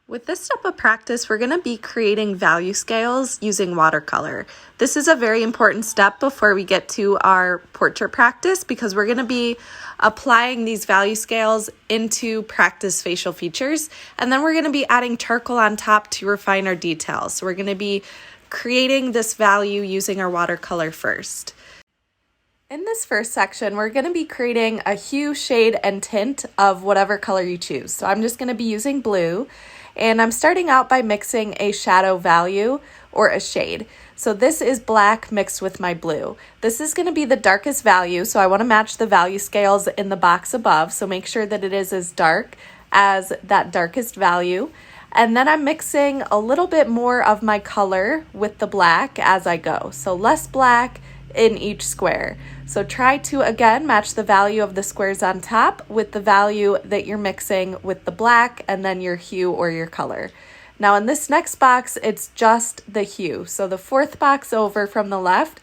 With this step of practice, we're going to be creating value scales using watercolor. This is a very important step before we get to our portrait practice because we're going to be applying these value scales into practice facial features, and then we're going to be adding charcoal on top to refine our details. So we're going to be creating this value using our watercolor first. In this first section, we're going to be creating a hue, shade, and tint of whatever color you choose. So I'm just going to be using blue. And I'm starting out by mixing a shadow value or a shade. So this is black mixed with my blue. This is going to be the darkest value, so I want to match the value scales in the box above. So make sure that it is as dark as that darkest value. And then I'm mixing a little bit more of my color with the black as I go. So less black in each square. So try to, again, match the value of the squares on top with the value that you're mixing with the black and then your hue or your color. Now in this next box, it's just the hue. So the fourth box over from the left,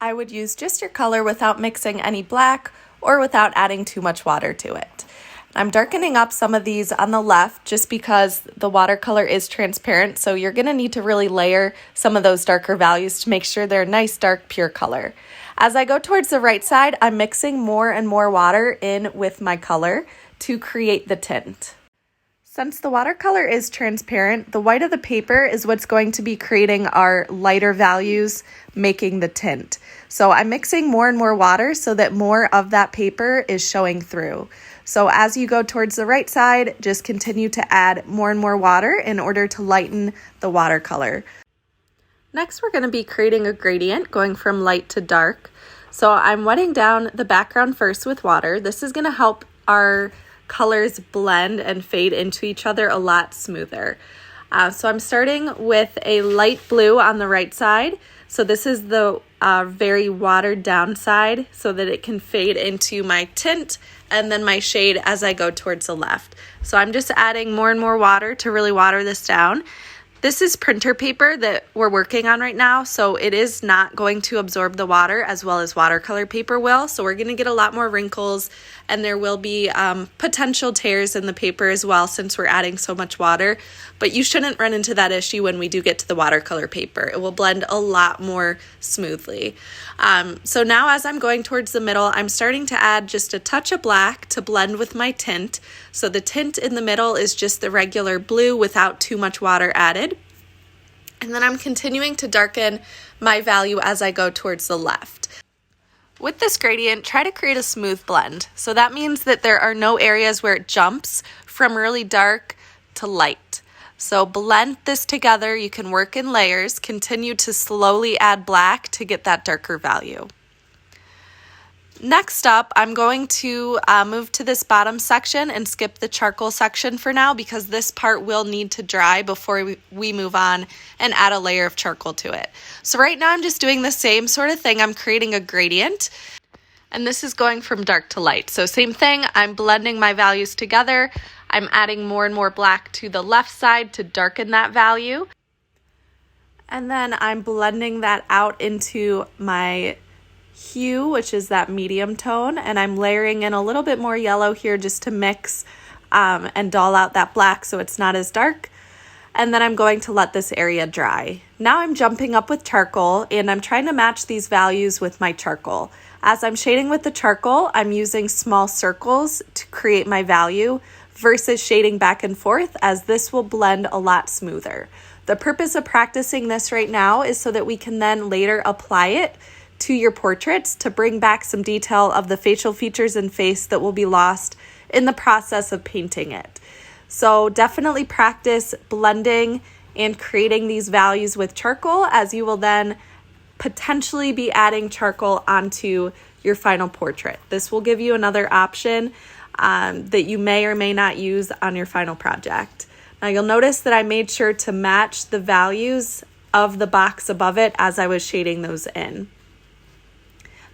I would use just your color without mixing any black or without adding too much water to it. I'm darkening up some of these on the left just because the watercolor is transparent, so you're going to need to really layer some of those darker values to make sure they're a nice, dark, pure color. As I go towards the right side, I'm mixing more and more water in with my color to create the tint. Since the watercolor is transparent, the white of the paper is what's going to be creating our lighter values, making the tint. So I'm mixing more and more water so that more of that paper is showing through. So as you go towards the right side, just continue to add more and more water in order to lighten the watercolor. Next, we're going to be creating a gradient going from light to dark. So I'm wetting down the background first with water. This is going to help our colors blend and fade into each other a lot smoother. So I'm starting with a light blue on the right side. So this is the very watered down side so that it can fade into my tint and then my shade as I go towards the left. So I'm just adding more and more water to really water this down. This is printer paper that we're working on right now, so it is not going to absorb the water as well as watercolor paper will. So we're going to get a lot more wrinkles, and there will be potential tears in the paper as well since we're adding so much water. But you shouldn't run into that issue when we do get to the watercolor paper. It will blend a lot more smoothly. So now as I'm going towards the middle, I'm starting to add just a touch of black to blend with my tint. So the tint in the middle is just the regular blue without too much water added. And then I'm continuing to darken my value as I go towards the left. With this gradient, try to create a smooth blend. So that means that there are no areas where it jumps from really dark to light. So blend this together. You can work in layers. Continue to slowly add black to get that darker value. Next up, I'm going to move to this bottom section and skip the charcoal section for now because this part will need to dry before we move on and add a layer of charcoal to it. So right now I'm just doing the same sort of thing. I'm creating a gradient, and this is going from dark to light. So same thing, I'm blending my values together. I'm adding more and more black to the left side to darken that value. And then I'm blending that out into my hue, which is that medium tone, and I'm layering in a little bit more yellow here just to mix and dull out that black so it's not as dark. And then I'm going to let this area dry. Now I'm jumping up with charcoal and I'm trying to match these values with my charcoal. As I'm shading with the charcoal, I'm using small circles to create my value versus shading back and forth, as this will blend a lot smoother. The purpose of practicing this right now is so that we can then later apply it to your portraits to bring back some detail of the facial features and face that will be lost in the process of painting it. So definitely practice blending and creating these values with charcoal, as you will then potentially be adding charcoal onto your final portrait. This will give you another option that you may or may not use on your final project. Now you'll notice that I made sure to match the values of the box above it as I was shading those in.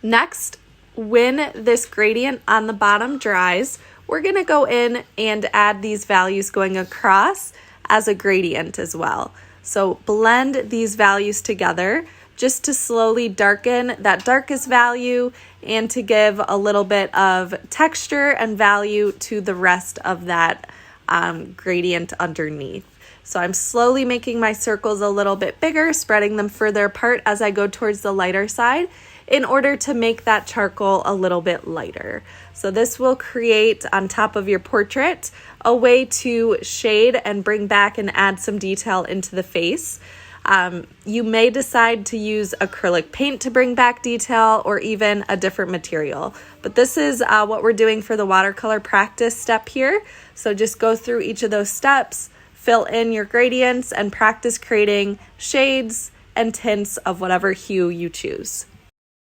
Next, when this gradient on the bottom dries, we're going to go in and add these values going across as a gradient as well. So blend these values together just to slowly darken that darkest value and to give a little bit of texture and value to the rest of that gradient underneath. So I'm slowly making my circles a little bit bigger, spreading them further apart as I go towards the lighter side in order to make that charcoal a little bit lighter. So this will create on top of your portrait a way to shade and bring back and add some detail into the face. You may decide to use acrylic paint to bring back detail or even a different material. But this is what we're doing for the watercolor practice step here. So just go through each of those steps, fill in your gradients, and practice creating shades and tints of whatever hue you choose.